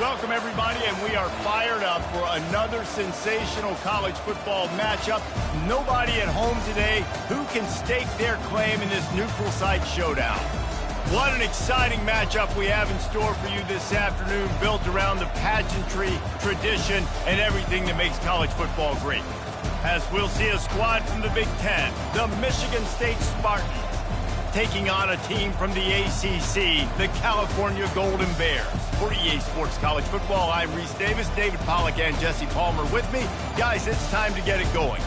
Welcome, everybody, and we are fired up for another sensational college football matchup. Nobody at home today who can stake their claim in this neutral site showdown. What an exciting matchup we have in store for you this afternoon, built around the pageantry, tradition, and everything that makes college football great. As we'll see a squad from the Big Ten, the Michigan State Spartans, taking on a team from the ACC, the California Golden Bears. For EA Sports College Football, I'm Reese Davis, David Pollack, and Jesse Palmer with me. Guys, it's time to get it going.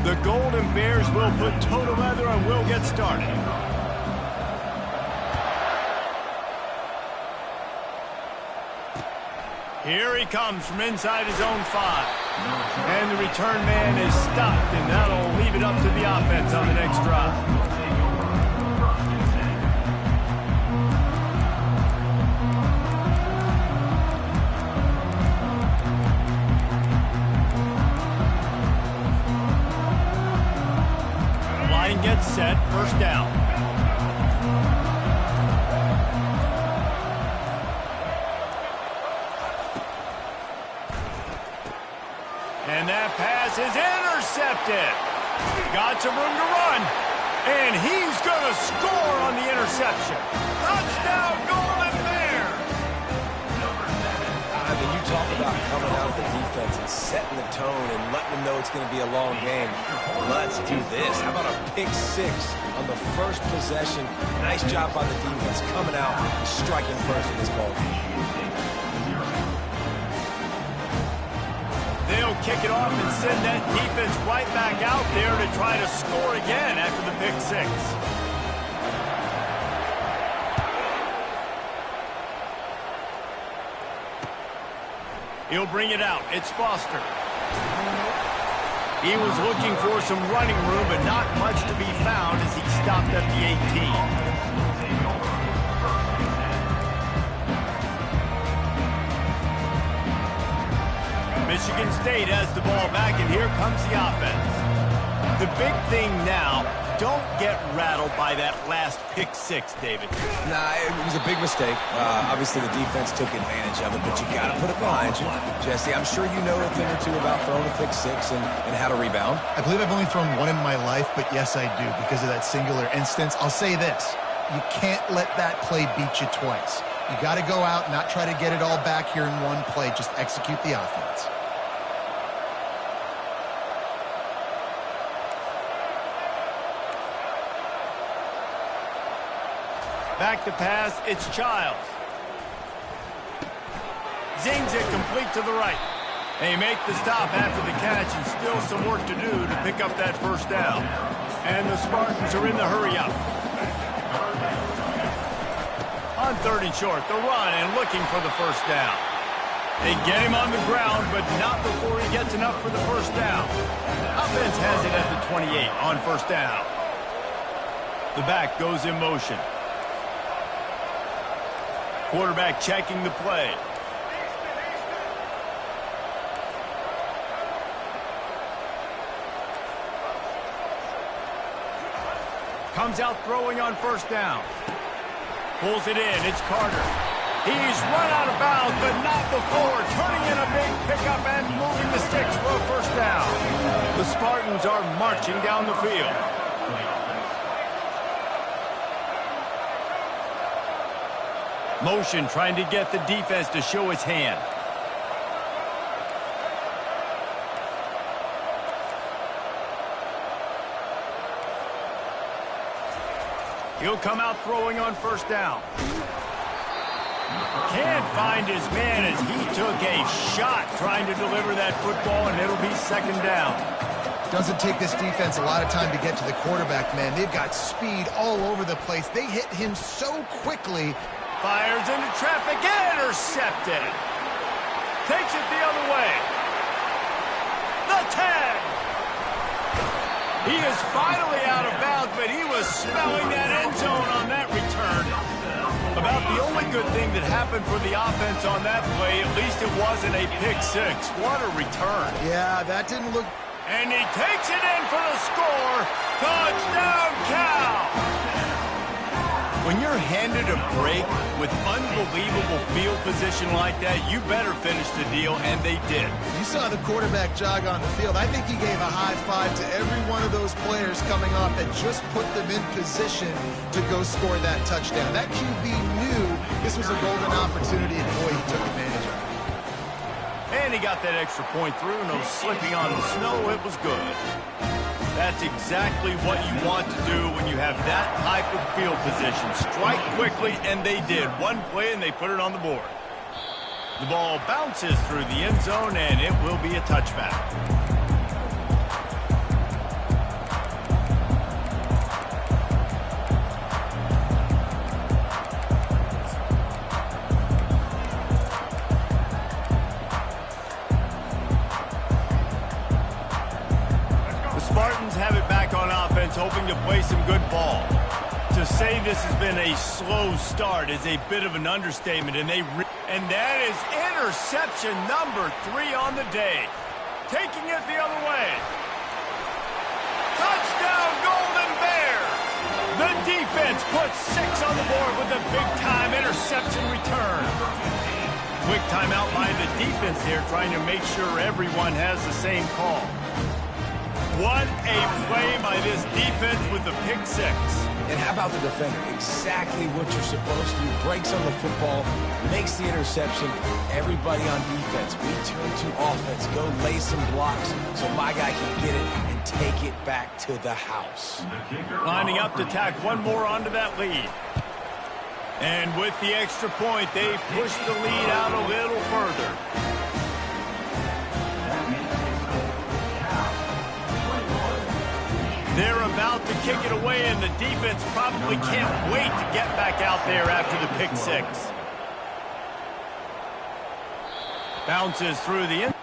The Golden Bears will put toe to leather and we'll get started. Here he comes from inside his own 5. And the return man is stopped, and that'll leave it up to the offense on the next drive. Gets set, first down. And that pass is intercepted. Got some room to run. And he's going to score on the interception. Touchdown, Golden Bears! I mean, you talk about coming out of the defense and setting the tone and letting them know it's going to be a long game. Let's do this. How about a pick 6 on the first possession? Nice job by the defense coming out and striking first in this ball game. They'll kick it off and send that defense right back out there to try to score again after the pick 6. He'll bring it out. It's Foster. He was looking for some running room, but not much to be found as he stopped at the 18. Michigan State has the ball back, and here comes the offense. The big thing now, don't get rattled by that last pick 6, David. Nah, it was a big mistake. Obviously, the defense took advantage of it, but you got to put it behind you. Jesse, I'm sure you know a thing or two about throwing a pick 6 and how to rebound. I believe I've only thrown one in my life, but yes, I do, because of that singular instance. I'll say this. You can't let that play beat you twice. You got to go out, not try to get it all back here in one play. Just execute the offense. Back to pass, it's Childs. Zings it complete to the right. They make the stop after the catch, and still some work to do to pick up that first down. And the Spartans are in the hurry up. On 3rd and short, the run and looking for the first down. They get him on the ground, but not before he gets enough for the first down. Offense has it at the 28 on first down. The back goes in motion. Quarterback checking the play. Comes out throwing on first down. Pulls it in. It's Carter. He's run out of bounds, but not before turning in a big pickup and moving the sticks for a first down. The Spartans are marching down the field. Motion trying to get the defense to show his hand. He'll come out throwing on first down. Can't find his man as he took a shot trying to deliver that football, and it'll be second down. Doesn't take this defense a lot of time to get to the quarterback, man. They've got speed all over the place. They hit him so quickly. Fires into traffic, intercepted. Takes it the other way. The tag. He is finally out of bounds, but he was smelling that end zone on that return. About the only good thing that happened for the offense on that play, at least it wasn't a pick six. What a return. Yeah, that didn't look... And he takes it in for the score. Touchdown, Cal! When you're handed a break with unbelievable field position like that, you better finish the deal, and they did. You saw the quarterback jog on the field. I think he gave a high five to every one of those players coming off that just put them in position to go score that touchdown. That QB knew this was a golden opportunity, and boy, he took advantage of it. And he got that extra point through. No slipping on the snow. It was good. That's exactly what you want to do when you have that type of field position. Strike quickly, and they did. One play, and they put it on the board. The ball bounces through the end zone, and it will be a touchback. Spartans have it back on offense, hoping to play some good ball. To say this has been a slow start is a bit of an understatement, and that is interception number 3 on the day. Taking it the other way. Touchdown, Golden Bears! The defense puts 6 on the board with a big-time interception return. Quick timeout by the defense here, trying to make sure everyone has the same call. What a play by this defense with the pick 6. And how about the defender? Exactly what you're supposed to do. Breaks on the football, makes the interception. Everybody on defense, we turn to offense. Go lay some blocks so my guy can get it and take it back to the house. Lining up to tack one more onto that lead. And with the extra point, they push the lead out a little further. They're about to kick it away, and the defense probably can't wait to get back out there after the pick 6. Bounces through the end.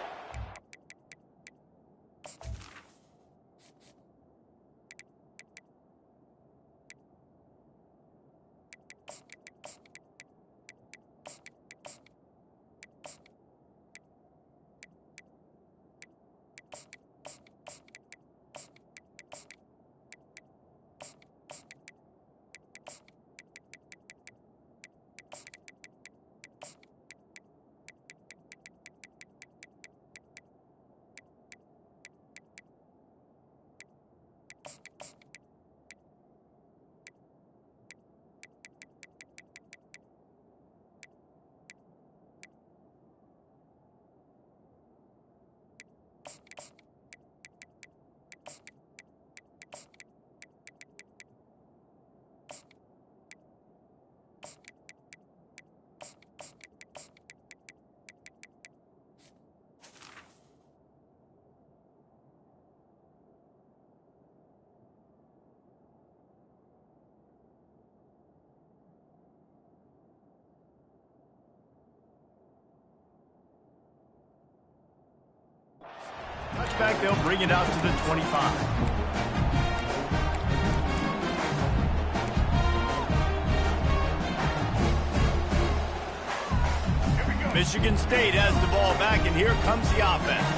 Touchback, they'll bring it out to the 25. Michigan State has the ball back, and here comes the offense.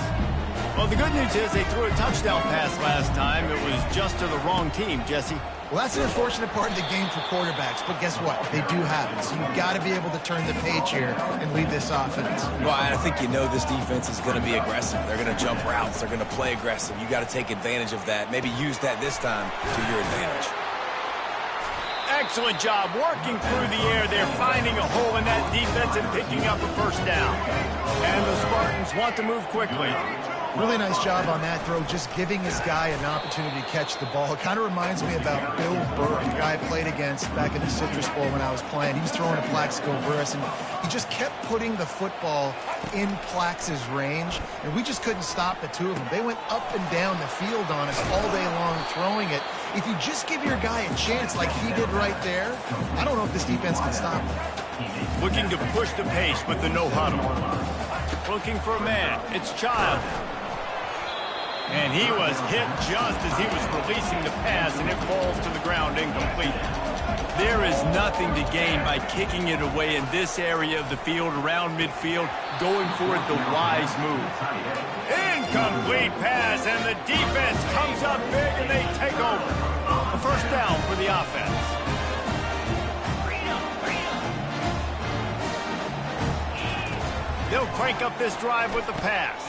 Well, the good news is they threw a touchdown pass last time. It was just to the wrong team, Jesse. Well, that's an unfortunate part of the game for quarterbacks, but guess what? They do have it, so you've got to be able to turn the page here and lead this offense. Well, I think you know this defense is going to be aggressive. They're going to jump routes. They're going to play aggressive. You got to take advantage of that. Maybe use that this time to your advantage. Excellent job working through the air. They're finding a hole in that defense and picking up a first down. And the Spartans want to move quickly. Really nice job on that throw, just giving his guy an opportunity to catch the ball. It kind of reminds me about Bill Burr, the guy I played against back in the Citrus Bowl when I was playing. He was throwing to Plaxico Burress, and he just kept putting the football in Plax's range, and we just couldn't stop the two of them. They went up and down the field on us all day long throwing it. If you just give your guy a chance like he did right there, I don't know if this defense can stop him. Looking to push the pace with the no huddle. Looking for a man. It's Child. And he was hit just as he was releasing the pass, and it falls to the ground incomplete. There is nothing to gain by kicking it away in this area of the field around midfield, going for it the wise move. Incomplete pass, and the defense comes up big, and they take over. A first down for the offense. They'll crank up this drive with the pass.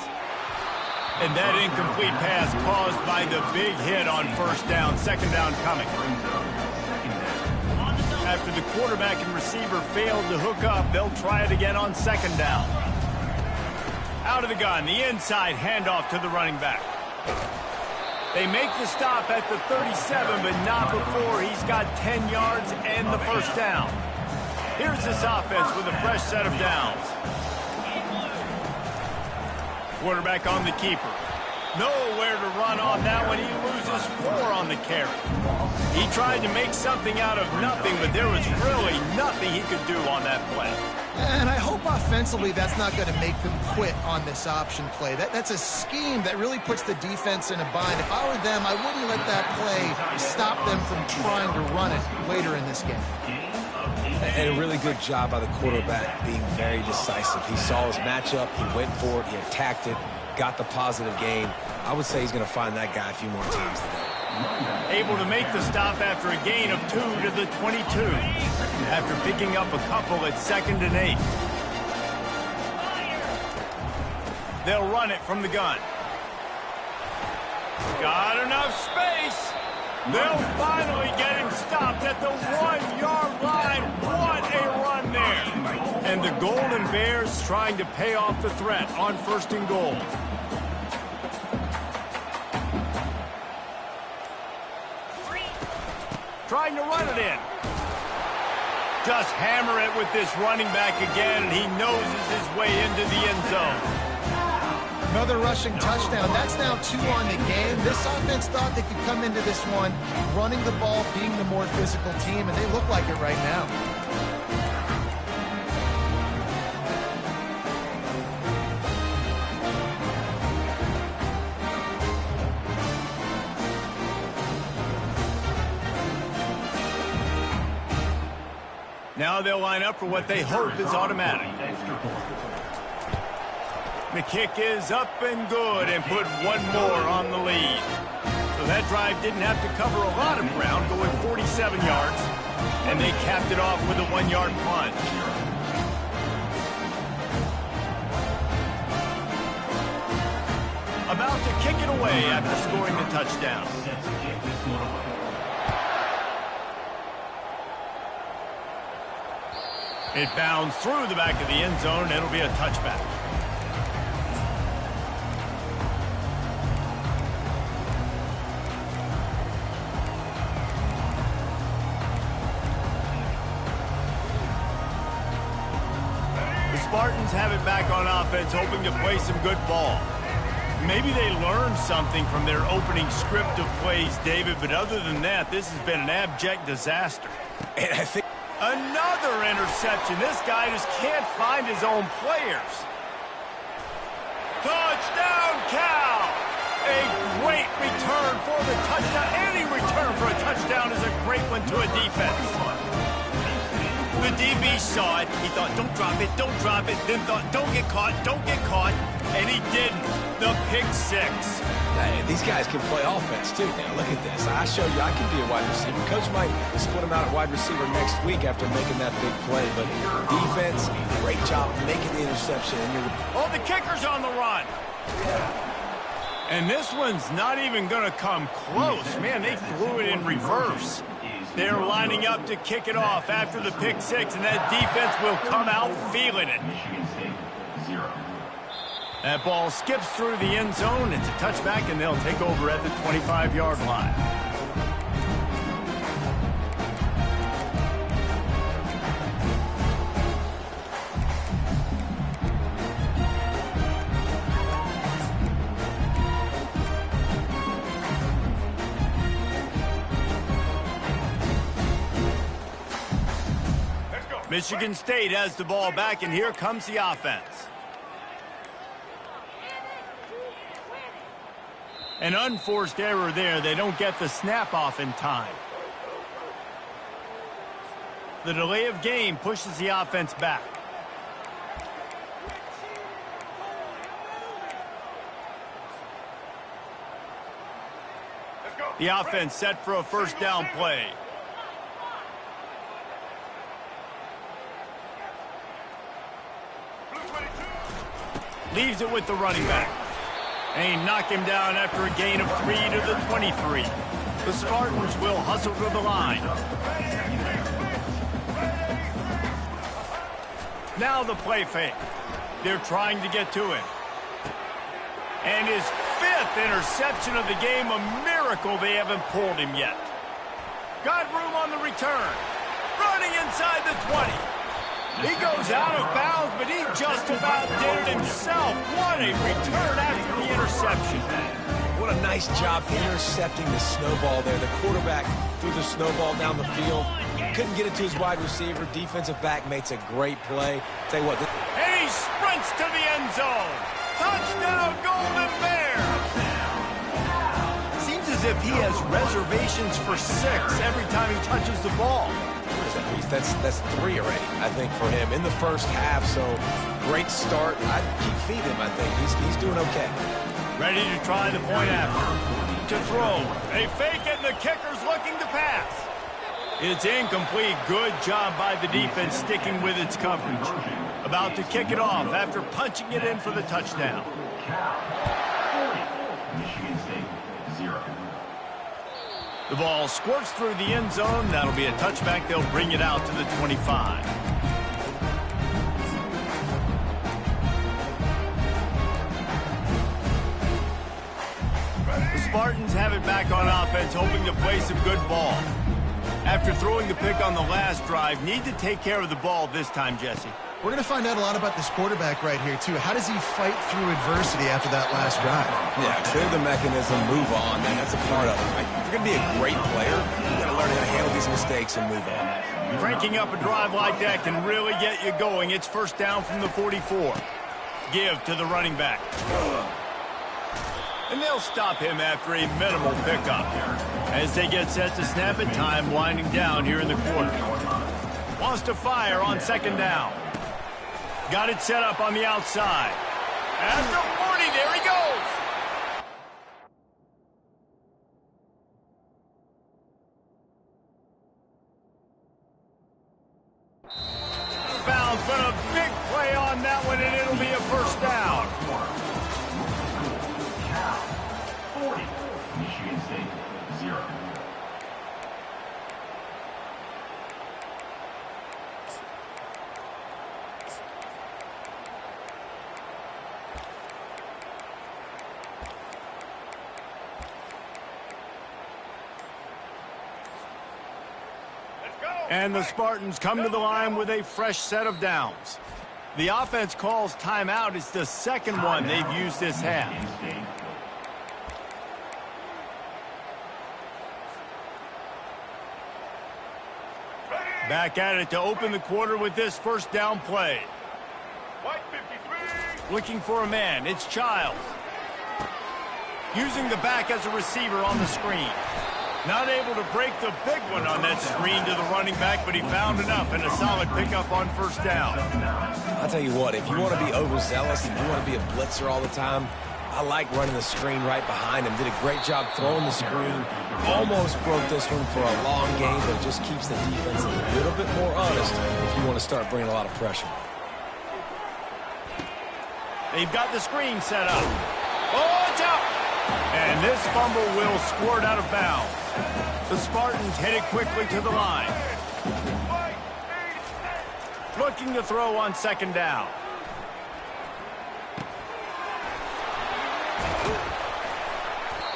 And that incomplete pass caused by the big hit on first down. Second down coming. After the quarterback and receiver failed to hook up, they'll try it again on second down. Out of the gun, the inside handoff to the running back. They make the stop at the 37, but not before he's got 10 yards and the first down. Here's this offense with a fresh set of downs. Quarterback on the keeper. Nowhere to run on that one. He loses 4 on the carry. He tried to make something out of nothing, but there was really nothing he could do on that play. And I hope offensively that's not going to make them quit on this option play. That's a scheme that really puts the defense in a bind. If I were them, I wouldn't let that play stop them from trying to run it later in this game. And a really good job by the quarterback being very decisive. He saw his matchup, he went for it, he attacked it, got the positive gain. I would say he's going to find that guy a few more times today. Able to make the stop after a gain of 2 to the 22. After picking up a couple at 2nd and 8. They'll run it from the gun. Got enough space. They'll finally get him stopped at the 1-yard line. What a run there. And the Golden Bears trying to pay off the threat on 1st and goal. Trying to run it in. Just hammer it with this running back again, and he noses his way into the end zone. Another rushing touchdown. That's now 2 on the game. This offense thought they could come into this one running the ball, being the more physical team, and they look like it right now. Now they'll line up for what they hope is automatic. The kick is up and good and put 1 more on the lead. So that drive didn't have to cover a lot of ground, going 47 yards, and they capped it off with a 1-yard plunge. About to kick it away after scoring the touchdown. It bounds through the back of the end zone, and it'll be a touchback. The Spartans have it back on offense, hoping to play some good ball. Maybe they learned something from their opening script of plays, David, but other than that, this has been an abject disaster. And I think another interception. This guy just can't find his own players. Touchdown, Cal! A great return for the touchdown. Any return for a touchdown is a great one to a defense. The DB saw it. He thought, don't drop it, then thought, don't get caught, and he didn't. The pick 6. Hey, these guys can play offense, too. Now, look at this. I showed you I can be a wide receiver. Coach might split him out at wide receiver next week after making that big play. But defense, great job making the interception. Oh, the kicker's on the run. And this one's not even going to come close. Man, they threw it in reverse. They're lining up to kick it off after the pick 6, and that defense will come out feeling it. That ball skips through the end zone. It's a touchback, and they'll take over at the 25-yard line. Michigan State has the ball back, and here comes the offense. An unforced error there. They don't get the snap off in time. The delay of game pushes the offense back. The offense set for a first down play. Leaves it with the running back. And he knocked him down after a gain of 3 to the 23. The Spartans will hustle to the line. Now the play fake. They're trying to get to him. And his 5th interception of the game, a miracle they haven't pulled him yet. Got room on the return. Running inside the 20. He goes out of bounds, but he just about did it himself. What a return after the interception. What a nice job intercepting the snowball there. The quarterback threw the snowball down the field. Couldn't get it to his wide receiver. Defensive back makes a great play. Tell you what. And he sprints to the end zone. Touchdown, Golden Bears. Seems as if he has reservations for 6 every time he touches the ball. That's 3 already, I think, for him in the first half. So great start. I'd keep feeding him, I think. He's doing okay. Ready to try the point after. To throw. They fake it, and the kicker's looking to pass. It's incomplete. Good job by the defense sticking with its coverage. About to kick it off after punching it in for the touchdown. The ball squirts through the end zone. That'll be a touchback. They'll bring it out to the 25. The Spartans have it back on offense, hoping to play some good ball. After throwing the pick on the last drive, need to take care of the ball this time, Jesse. We're going to find out a lot about this quarterback right here, too. How does he fight through adversity after that last drive? Yeah, clear the mechanism, move on. That's a part of it, right? If you're going to be a great player, you got to learn how to handle these mistakes and move on. Cranking up a drive like that can really get you going. It's first down from the 44. Give to the running back. And they'll stop him after a minimal pickup. As they get set to snap it, time winding down here in the quarter. Wants to fire on second down. Got it set up on the outside. At the 40, there he goes. Bounds, but a big play on that one, and it'll be a first down. 40, Michigan State, 0. And the Spartans come to the line with a fresh set of downs. The offense calls timeout. It's the second one they've used this half. Back at it to open the quarter with this first down play. Looking for a man. It's Childs. Using the back as a receiver on the screen. Not able to break the big one on that screen to the running back, but he found enough and a solid pickup on first down. I'll tell you what, if you want to be overzealous and you want to be a blitzer all the time, I like running the screen right behind him. Did a great job throwing the screen. Almost broke this one for a long game, but it just keeps the defense a little bit more honest if you want to start bringing a lot of pressure. They've got the screen set up. Oh, it's out! And this fumble will squirt out of bounds. The Spartans headed quickly to the line. Looking to throw on second down.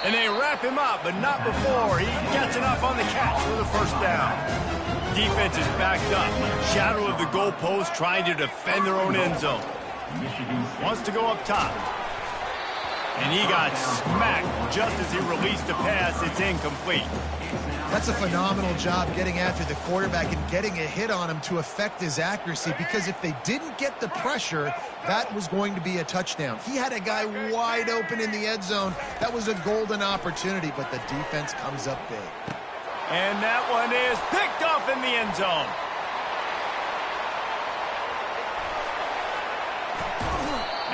And they wrap him up, but not before he gets enough on the catch for the first down. Defense is backed up. Shadow of the goalpost trying to defend their own end zone. Wants to go up top. And he got smacked just as he released the pass. It's incomplete. That's a phenomenal job getting after the quarterback and getting a hit on him to affect his accuracy, because if they didn't get the pressure, that was going to be a touchdown. He had a guy wide open in the end zone. That was a golden opportunity, but the defense comes up big. And that one is picked off in the end zone.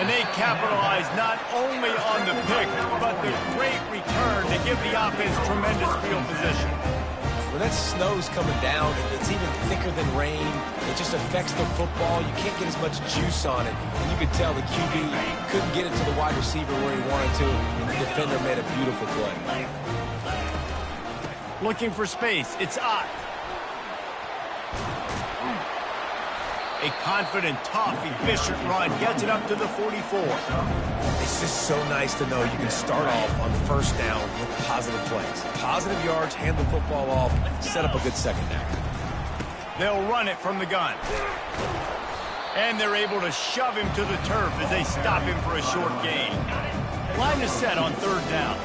And they capitalize not only on the pick, but the great return to give the offense tremendous field position. When that snow's coming down, it's even thicker than rain. It just affects the football. You can't get as much juice on it. And you could tell the QB couldn't get it to the wide receiver where he wanted to, and the defender made a beautiful play. Looking for space. It's Ott. A confident, tough, efficient run. Gets it up to the 44. It's just so nice to know you can start off on first down with positive plays. Positive yards, hand the football off, set up a good second down. They'll run it from the gun. And they're able to shove him to the turf as they stop him for a short gain. Line is set on third down.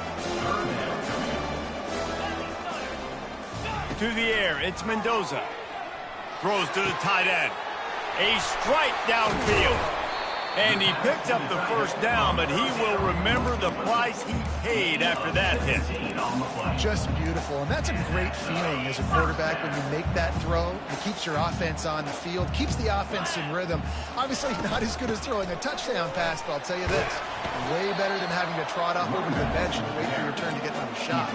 To the air, it's Mendoza. Throws to the tight end. A strike downfield. And he picks up the first down, but he will remember the price he paid after that hit. Just beautiful. And that's a great feeling as a quarterback when you make that throw. It keeps your offense on the field, keeps the offense in rhythm. Obviously not as good as throwing a touchdown pass, but I'll tell you this, way better than having to trot up over to the bench and wait for your turn to get another shot.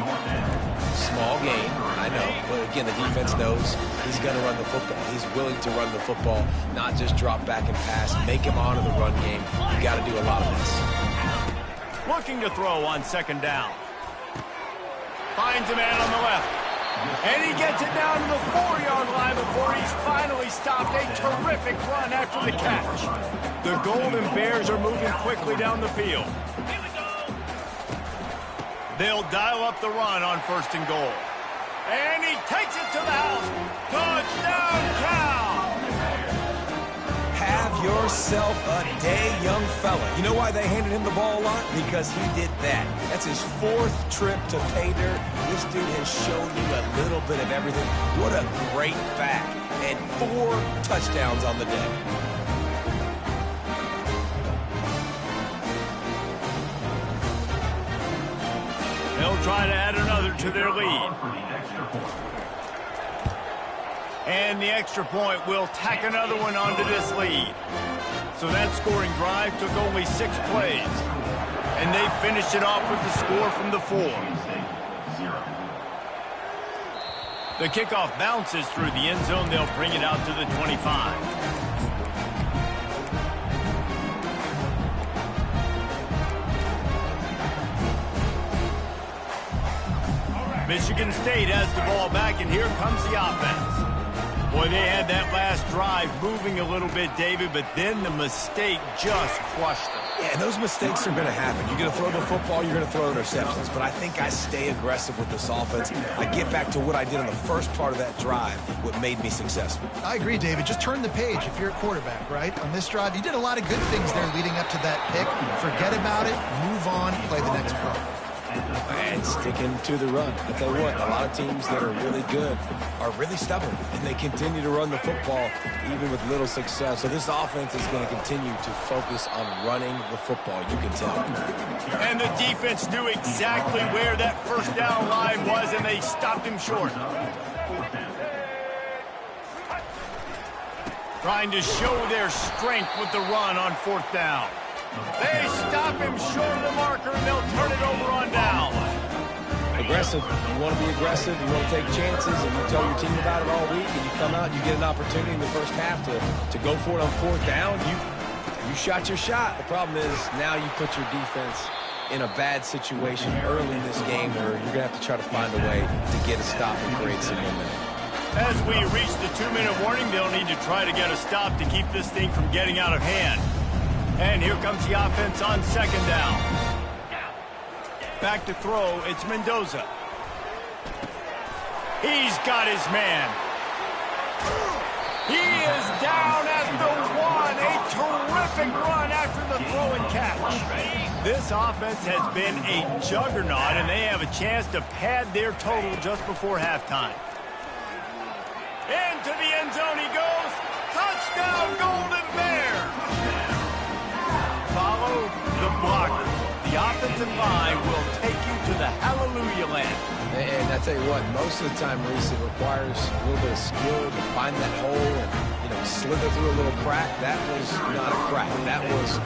Small gain, I know. But again, the defense knows he's going to run the football. He's willing to run the football, not just drop back and pass, make him honor the run game. You got to do a lot of this. Looking to throw on second down. Finds a man on the left. And he gets it down to the 4-yard line before he's finally stopped. A terrific run after the catch. The Golden Bears are moving quickly down the field. They'll dial up the run on first and goal. And he takes it to the house. Touchdown, Cal! Have yourself a day, young fella. You know why they handed him the ball a lot? Because he did that. That's his 4th trip to pay dirt. This dude has shown you a little bit of everything. What a great back. And 4 touchdowns on the day. They'll try to add another to their lead. And the extra point will tack another one onto this lead. So that scoring drive took only 6 plays. And they finished it off with the score from the 4. The kickoff bounces through the end zone. They'll bring it out to the 25. Michigan State has the ball back, and here comes the offense. Boy, they had that last drive moving a little bit, David, but then the mistake just crushed them. Yeah, and those mistakes are going to happen. You're going to throw the football, you're going to throw interceptions. But I think I stay aggressive with this offense. I get back to what I did on the first part of that drive, what made me successful. I agree, David. Just turn the page if you're a quarterback, right? On this drive, you did a lot of good things there leading up to that pick. Forget about it, move on, play the next play. And sticking to the run. I tell you what, a lot of teams that are really good are really stubborn, and they continue to run the football even with little success. So this offense is going to continue to focus on running the football, you can tell. And the defense knew exactly where that first down line was, and they stopped him short. Trying to show their strength with the run on 4th down. They stop him short of the marker, and they'll turn it over on down. Aggressive. You want to be aggressive. You want to take chances, and you tell your team about it all week, and you come out and you get an opportunity in the first half to go for it on 4th down. You shot your shot. The problem is now you put your defense in a bad situation early in this game where you're going to have to try to find a way to get a stop and create some momentum. As we reach the 2-minute warning, they'll need to try to get a stop to keep this thing from getting out of hand. And here comes the offense on second down. Back to throw, it's Mendoza. He's got his man. He is down at the 1. A terrific run after the throw and catch. This offense has been a juggernaut, and they have a chance to pad their total just before halftime. Into the end zone he goes. Touchdown, Golden Bears! Follow the blockers. The offensive line will take you to the hallelujah land. And I tell you what, most of the time, Reese, it requires a little bit of skill to find that hole and, slither through a little crack. That was not a crack. That was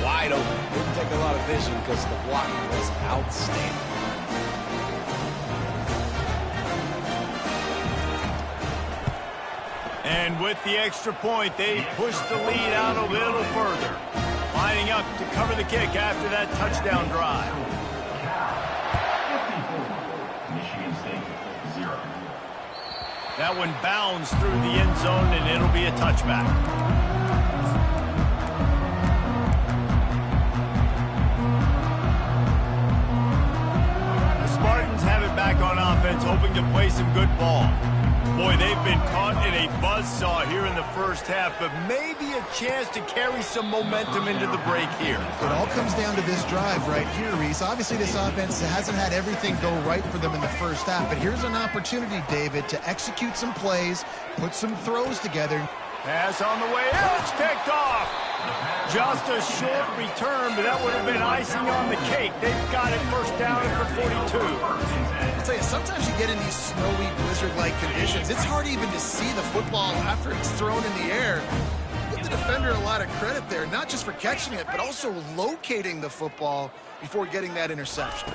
wide open. Didn't take a lot of vision because the blocking was outstanding. And with the extra point, they push the lead out a little further. Lining up to cover the kick after that touchdown drive. Michigan State, 0. That one bounds through the end zone, and it'll be a touchback. The Spartans have it back on offense, hoping to play some good ball. Boy, they've been caught in a buzzsaw here in the first half, but maybe a chance to carry some momentum into the break here. It all comes down to this drive right here, Reese. Obviously, this offense hasn't had everything go right for them in the first half, but here's an opportunity, David, to execute some plays, put some throws together. Pass on the way, it's picked off. Just a short return, but that would have been icing on the cake. They've got it first down for 42. I'll tell you, sometimes you get in these snowy, blizzard-like conditions. It's hard even to see the football after it's thrown in the air. Give the defender a lot of credit there, not just for catching it, but also locating the football before getting that interception.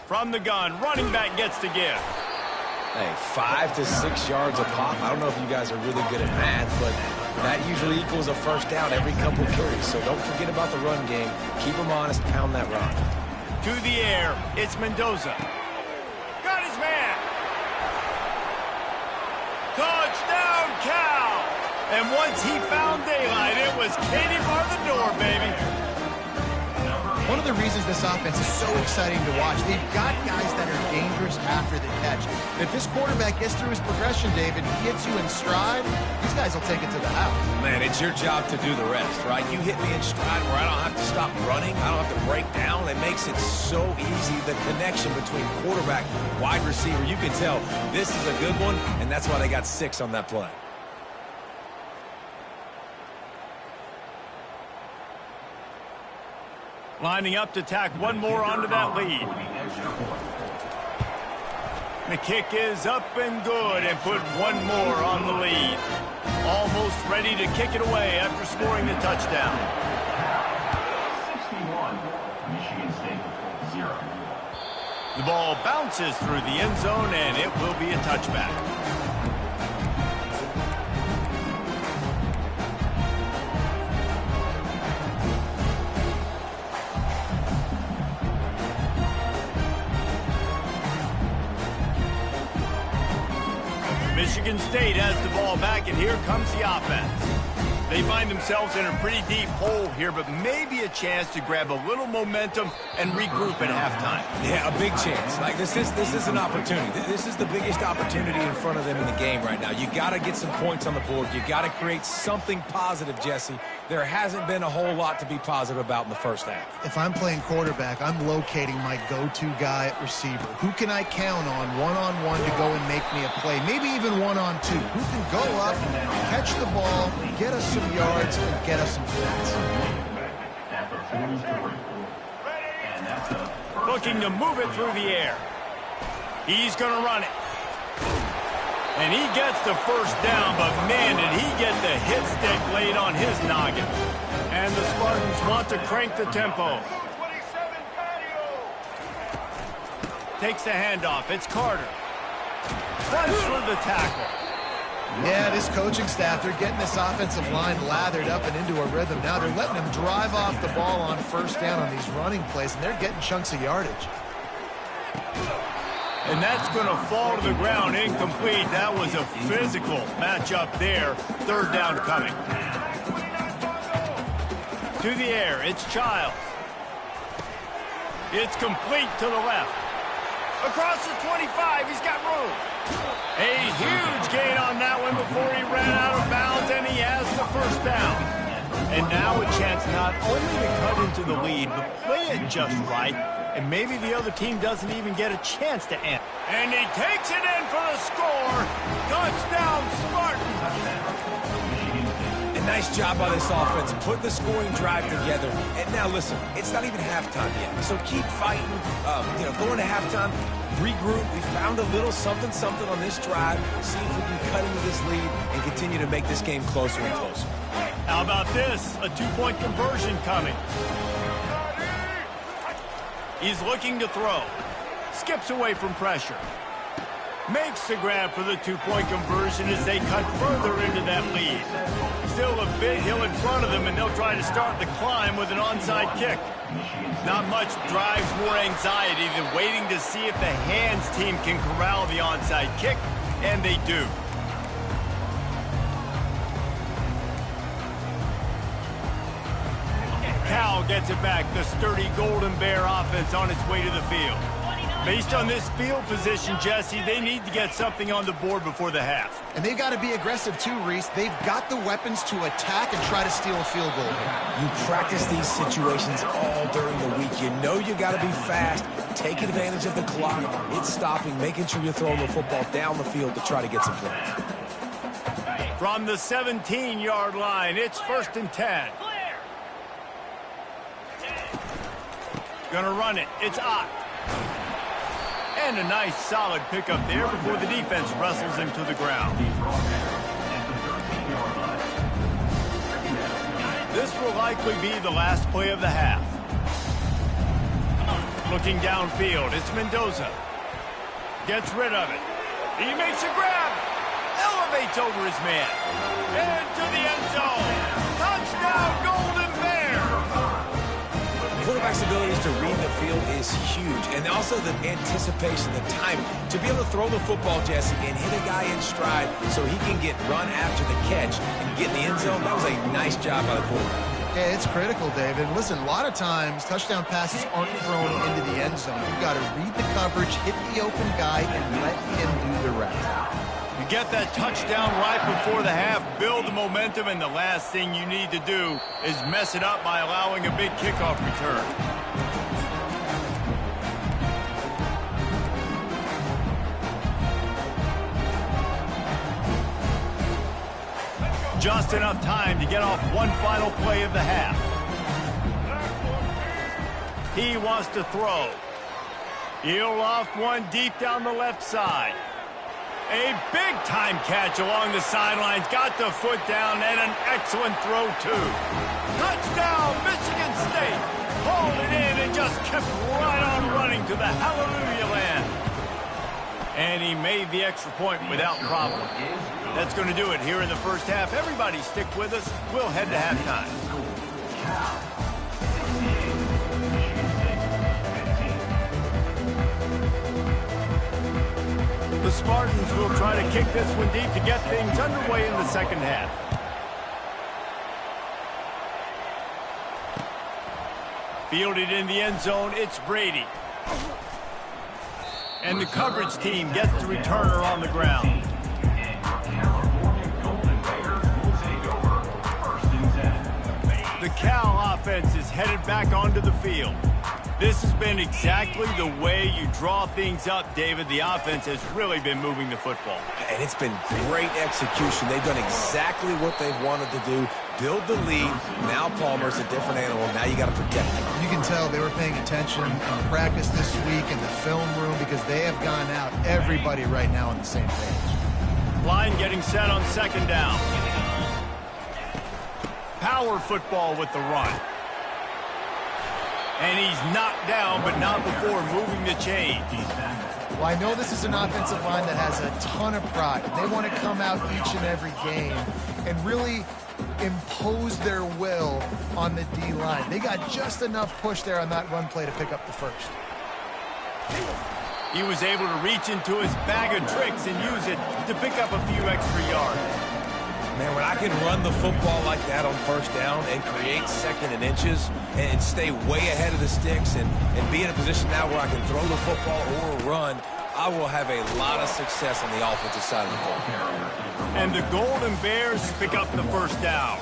From the gun, running back gets to give. Hey, 5 to 6 yards a pop. I don't know if you guys are really good at math, but that usually equals a first down every couple carries. So don't forget about the run game. Keep them honest, pound that rock. To the air, it's Mendoza. Got his man. Touchdown, Cal. And once he found daylight, it was Katie bar the door, baby. One of the reasons this offense is so exciting to watch, they've got guys that are dangerous after the catch. And if this quarterback gets through his progression, David, he hits you in stride, these guys will take it to the house. Man, it's your job to do the rest, right? You hit me in stride where I don't have to stop running. I don't have to break down. It makes it so easy, the connection between quarterback, wide receiver. You can tell this is a good one, and that's why they got 6 on that play. Lining up to tack one more onto that lead. The kick is up and good and put one more on the lead. Almost ready to kick it away after scoring the touchdown. 61, Michigan State, 0. The ball bounces through the end zone, and it will be a touchback. Michigan State has the ball back, and here comes the offense. They find themselves in a pretty deep hole here, but maybe a chance to grab a little momentum and regroup at halftime. Yeah, a big chance. Like this is an opportunity. This is the biggest opportunity in front of them in the game right now. You got to get some points on the board. You got to create something positive, Jesse. There hasn't been a whole lot to be positive about in the first half. If I'm playing quarterback, I'm locating my go-to guy at receiver. Who can I count on one-on-one to go and make me a play? Maybe even one-on-two. Who can go up, catch the ball, get us some yards, and get us some points. Looking to move it through the air. He's going to run it. And he gets the first down, but man, did he get the hit stick laid on his noggin. And the Spartans want to crank the tempo. Takes the handoff. It's Carter. Runs for the tackle. Yeah, this coaching staff, they're getting this offensive line lathered up and into a rhythm now. They're letting them drive off the ball on first down on these running plays, and they're getting chunks of yardage. And that's going to fall to the ground incomplete. That was a physical matchup there. Third down coming. To the air, it's Childs. It's complete to the left. Across the 25, he's got room. A huge gain on that one before he ran out of bounds, and he has the first down. And now a chance not only to cut into the lead, but play it just right. And maybe the other team doesn't even get a chance to end. And he takes it in for the score. Touchdown, Spartans. A nice job by this offense. Put the scoring drive together. And now listen, it's not even halftime yet. So keep fighting. Going to halftime, regroup. We found a little something on this drive. See if we can cut into this lead and continue to make this game closer and closer. How about this? A two-point conversion coming. He's looking to throw. Skips away from pressure. Makes the grab for the two-point conversion as they cut further into that lead. Still a big hill in front of them, and they'll try to start the climb with an onside kick. Not much drives more anxiety than waiting to see if the hands team can corral the onside kick, and they do. Cal gets it back. The sturdy Golden Bear offense on its way to the field. Based on this field position, Jesse, they need to get something on the board before the half. And they've got to be aggressive too, Reese. They've got the weapons to attack and try to steal a field goal here. You practice these situations all during the week. You know you got to be fast, take advantage of the clock. It's stopping, making sure you're throwing the football down the field to try to get some points. From the 17-yard line, it's 1st and 10. Gonna run it. It's Ott. And a nice solid pickup there before the defense wrestles him to the ground. This will likely be the last play of the half. Looking downfield, it's Mendoza. Gets rid of it. He makes a grab. Elevates over his man. Into the end zone. Touchdown, Golden Bear. Quarterback's abilities to read the field is huge, and also the anticipation, the timing. To be able to throw the football, Jesse, and hit a guy in stride so he can get run after the catch and get in the end zone, that was a nice job by the quarterback. Yeah, it's critical, David. Listen, a lot of times touchdown passes aren't thrown into the end zone. You've got to read the coverage, hit the open guy, and let him do the rest. You get that touchdown right before the half, build the momentum, and the last thing you need to do is mess it up by allowing a big kickoff return. Just enough time to get off one final play of the half. He wants to throw. He'll loft one deep down the left side. A big-time catch along the sidelines. Got the foot down and an excellent throw, too. Touchdown, Michigan State. Hauled it in and just kept right on running to the hallelujah land. And he made the extra point without problem. That's going to do it here in the first half. Everybody stick with us. We'll head to halftime. The Spartans will try to kick this one deep to get things underway in the second half. Fielded in the end zone, it's Brady. And the coverage team gets the returner on the ground. The Cal offense is headed back onto the field. This has been exactly the way you draw things up, David. The offense has really been moving the football. And it's been great execution. They've done exactly what they've wanted to do. Build the lead. Now Palmer's a different animal. Now you got to protect him. You can tell they were paying attention in practice this week in the film room because they have gone out, everybody right now on the same page. Line getting set on second down. Power football with the run. And he's knocked down, but not before moving the chains. Well, I know this is an offensive line that has a ton of pride. They want to come out each and every game and really impose their will on the D-line. They got just enough push there on that run play to pick up the first. He was able to reach into his bag of tricks and use it to pick up a few extra yards. Man, when I can run the football like that on first down and create second and inches and stay way ahead of the sticks and be in a position now where I can throw the football or run, I will have a lot of success on the offensive side of the ball. And the Golden Bears pick up the first down.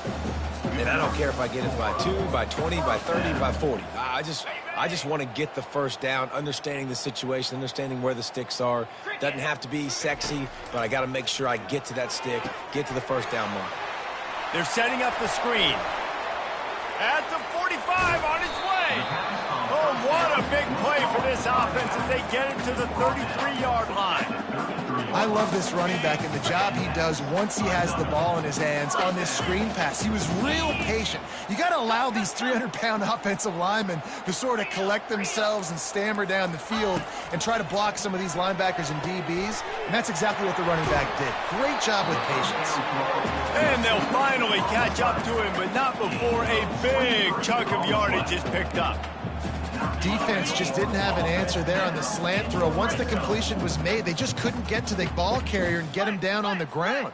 And I don't care if I get it by 2, by 20, by 30, by 40. I just want to get the first down, understanding the situation, understanding where the sticks are. Doesn't have to be sexy, but I got to make sure I get to that stick, get to the first down mark. They're setting up the screen. At the 45, on its way. Oh, what a big play for this offense as they get it to the 33-yard line. I love this running back and the job he does once he has the ball in his hands on this screen pass. He was real patient. You got to allow these 300-pound offensive linemen to sort of collect themselves and stammer down the field and try to block some of these linebackers and DBs, and that's exactly what the running back did. Great job with patience. And they'll finally catch up to him, but not before a big chunk of yardage is picked up. Defense just didn't have an answer there on the slant throw. Once the completion was made, they just couldn't get to the ball carrier and get him down on the ground.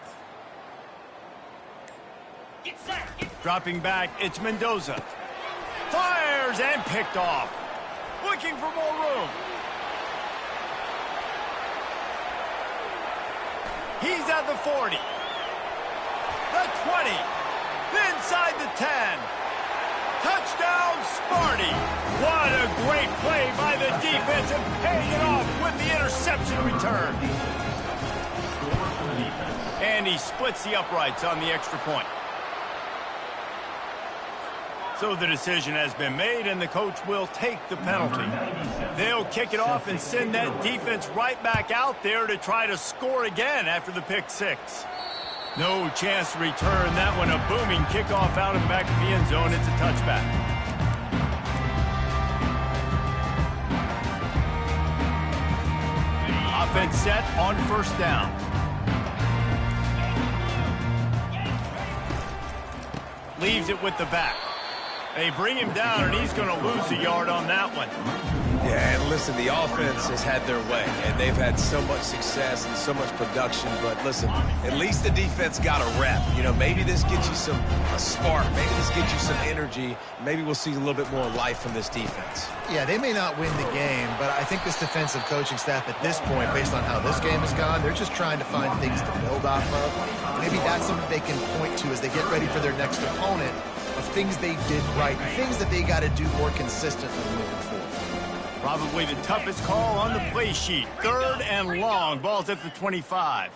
Dropping back, it's Mendoza. Fires and picked off. Looking for more room. He's at the 40. The 20. Inside the 10. Touchdown, Sparty. What a great play by the defense and paying it off with the interception return. And he splits the uprights on the extra point. So the decision has been made, and the coach will take the penalty. They'll kick it off and send that defense right back out there to try to score again after the pick six. No chance to return that one. A booming kickoff out of the back of the end zone. It's a touchback. Offense set on first down. Leaves it with the back. They bring him down, and he's going to lose a yard on that one. Yeah, and listen, the offense has had their way, and they've had so much success and so much production. But listen, at least the defense got a rep. You know, maybe this gets you a spark. Maybe this gets you some energy. Maybe we'll see a little bit more life from this defense. Yeah, they may not win the game, but I think this defensive coaching staff at this point, based on how this game has gone, they're just trying to find things to build off of. Maybe that's something they can point to as they get ready for their next opponent, of things they did right, things that they got to do more consistently moving forward. Probably the toughest call on the play sheet. 3rd and long. Ball's at the 25.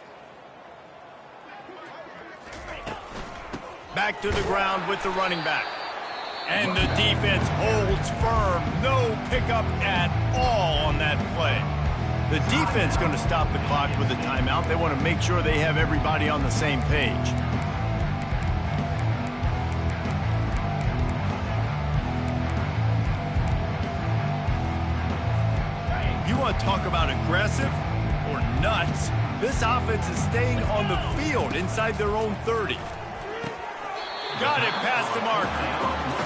Back to the ground with the running back. And the defense holds firm. No pickup at all on that play. The defense going to stop the clock with a timeout. They want to make sure they have everybody on the same page. You want to talk about aggressive or nuts? This offense is staying on the field inside their own 30. Got it past the marker.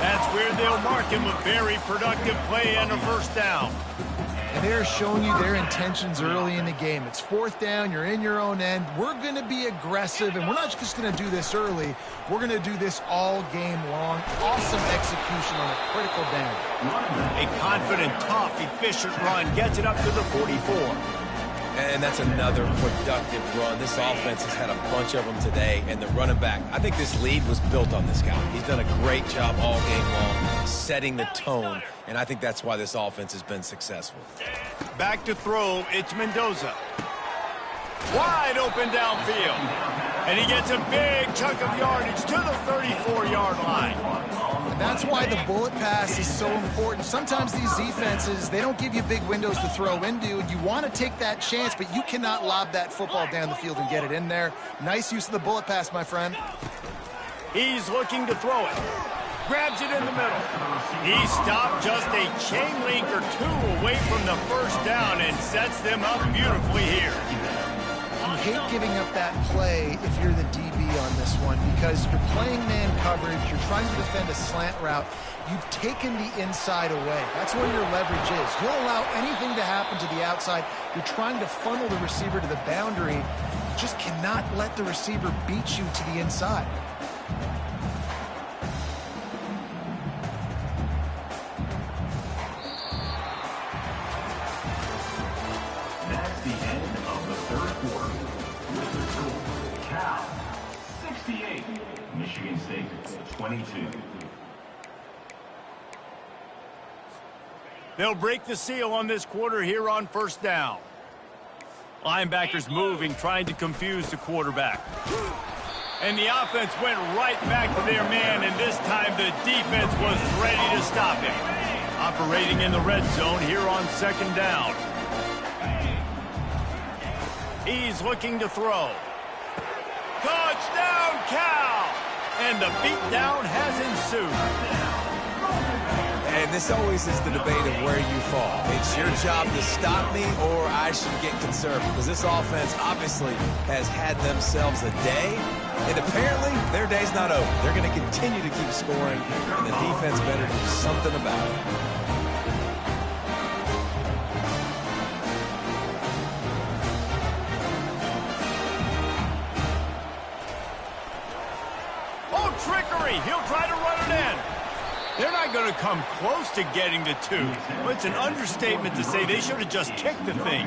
That's where they'll mark him. A very productive play and a first down. And they're showing you their intentions early in the game. It's 4th down. You're in your own end. We're going to be aggressive, and we're not just going to do this early. We're going to do this all game long. Awesome execution on a critical down. A confident, tough, efficient run gets it up to the 44. And that's another productive run. This offense has had a bunch of them today, and the running back, I think this lead was built on this guy. He's done a great job all game long, setting the tone, and I think that's why this offense has been successful. Back to throw, it's Mendoza. Wide open downfield. And he gets a big chunk of yardage to the 34-yard line. And that's why the bullet pass is so important. Sometimes these defenses, they don't give you big windows to throw into, and you want to take that chance, but you cannot lob that football down the field and get it in there. Nice use of the bullet pass, my friend. He's looking to throw it. Grabs it in the middle. He stopped just a chain link or two away from the first down and sets them up beautifully here. You hate giving up that play if you're the DB on this one, because you're playing man coverage, you're trying to defend a slant route, you've taken the inside away. That's where your leverage is. You'll allow anything to happen to the outside. You're trying to funnel the receiver to the boundary. You just cannot let the receiver beat you to the inside. That's the end of the third quarter. With the score, Cal 68, Michigan State, 22. They'll break the seal on this quarter here on first down. Linebackers moving, trying to confuse the quarterback. And the offense went right back to their man, and this time the defense was ready to stop him. Operating in the red zone here on second down. He's looking to throw. Touchdown, Cal! And the beatdown has ensued. And this always is the debate of where you fall. It's your job to stop me, or I should get conservative. Because this offense obviously has had themselves a day, and apparently their day's not over. They're going to continue to keep scoring, and the defense better do something about it. Oh, trickery! He'll try to run it in. They're not going to come close to getting the two. Well, it's an understatement to say they should have just kicked the thing.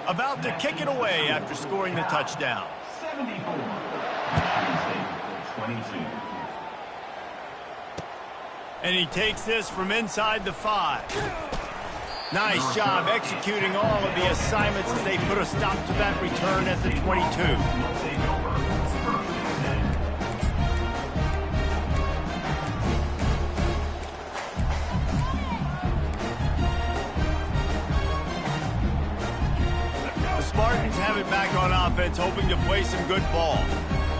About to kick it away after scoring the touchdown. 74. Michigan State, 22. And he takes this from inside the 5. Nice job executing all of the assignments as they put a stop to that return at the 22. Spartans have it back on offense, hoping to play some good ball.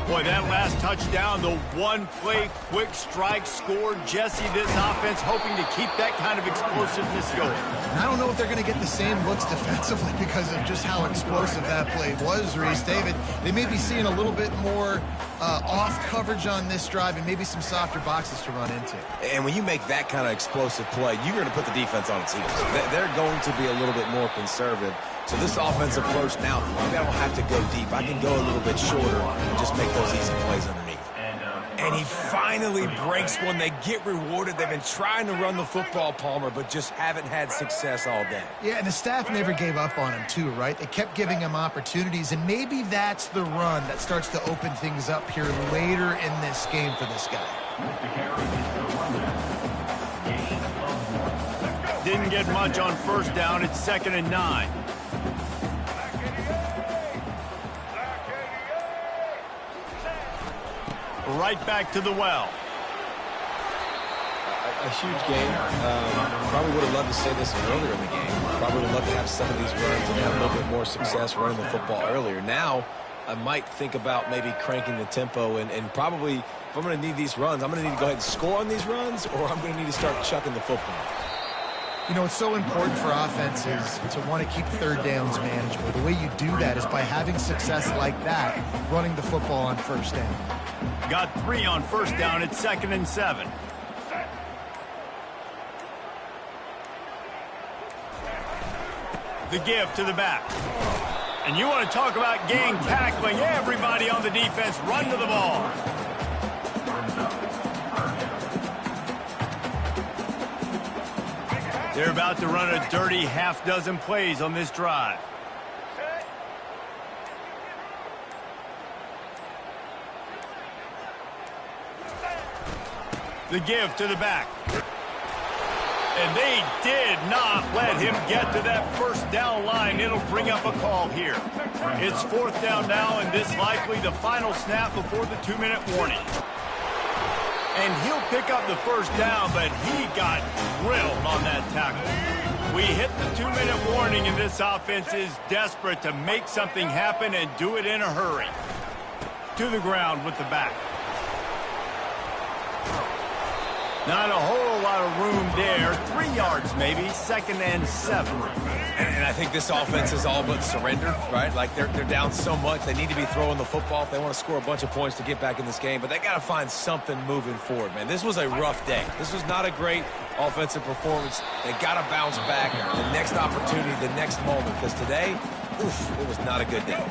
Boy, that last touchdown, the one-play quick strike scored. Jesse, this offense hoping to keep that kind of explosiveness going. And I don't know if they're going to get the same looks defensively because of just how explosive that play was, Reese. David, they may be seeing a little bit more off coverage on this drive and maybe some softer boxes to run into. And when you make that kind of explosive play, you're going to put the defense on its heels. They're going to be a little bit more conservative. So this offensive approach now, maybe I don't have to go deep. I can go a little bit shorter and just make those easy plays underneath. And he finally breaks one. They get rewarded. They've been trying to run the football, Palmer, but just haven't had success all day. Yeah, and the staff never gave up on him, too, right? They kept giving him opportunities, and maybe that's the run that starts to open things up here later in this game for this guy. Didn't get much on first down. It's 2nd and 9. Right back to the well. A huge game. Probably would have loved to say this earlier in the game. Probably would have loved to have some of these runs and have a little bit more success running the football earlier. Now, I might think about maybe cranking the tempo and probably, if I'm going to need these runs, I'm going to need to go ahead and score on these runs, or I'm going to need to start chucking the football. You know, it's so important for offenses to want to keep third downs manageable. The way you do that is by having success like that, running the football on first down. Got 3 on first down. It's 2nd and 7. The give to the back. And you want to talk about gang tackling. Everybody on the defense run to the ball. They're about to run a dirty half-dozen plays on this drive. The give to the back. And they did not let him get to that first down line. It'll bring up a call here. It's 4th down now, and this likely the final snap before the 2-minute warning. And he'll pick up the first down, but he got drilled on that tackle. We hit the 2-minute warning, and this offense is desperate to make something happen and do it in a hurry. To the ground with the back. Not a whole lot of room there. 3 yards maybe, 2nd and 7. And I think this offense is all but surrendered, right? Like they're down so much, they need to be throwing the football if they want to score a bunch of points to get back in this game. But they got to find something moving forward, man. This was a rough day. This was not a great offensive performance. They got to bounce back the next opportunity, the next moment. Because today, oof, it was not a good day.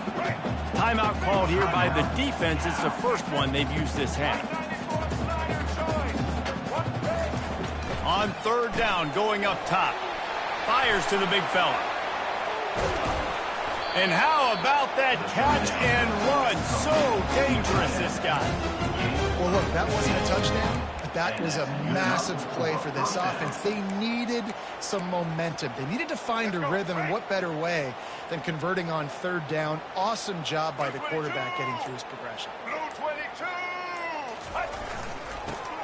Timeout called here by the defense. It's the first one they've used this half. On 3rd down, going up top. Fires to the big fella. And how about that catch and run? So dangerous, this guy. Well, That wasn't a touchdown, but that was a massive play for this offense. They needed some momentum. They needed to find a rhythm, and what better way than converting on third down. Awesome job by the quarterback getting through his progression.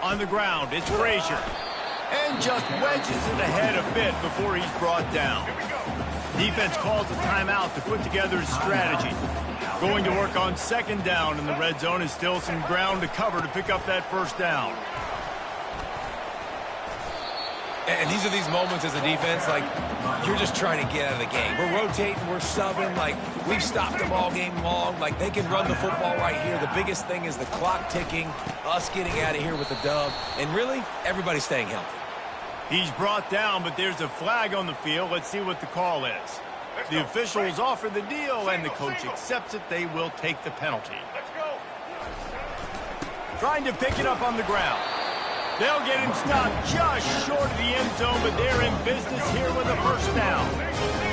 On the ground, it's Frazier. And just wedges it ahead a bit before he's brought down. Defense calls a timeout to put together his strategy. Going to work on second down in the red zone is still some ground to cover to pick up that first down. And these are these moments as a defense, like, you're just trying to get out of the game. We're rotating, we're subbing, like, we've stopped them all game long. Like, they can run the football right here. The biggest thing is the clock ticking, us getting out of here with the dub, and really, everybody staying healthy. He's brought down, but there's a flag on the field. Let's see what the call is. The officials offer the deal, and the coach accepts it. They will take the penalty. Trying to pick it up on the ground. They'll get him stopped just short of the end zone, but they're in business here with a first down.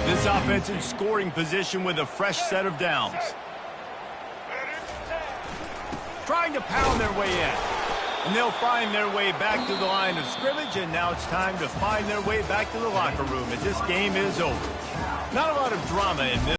This offensive scoring position with a fresh set of downs. Trying to pound their way in. And they'll find their way back to the line of scrimmage, and now it's time to find their way back to the locker room as this game is over. Not a lot of drama in this.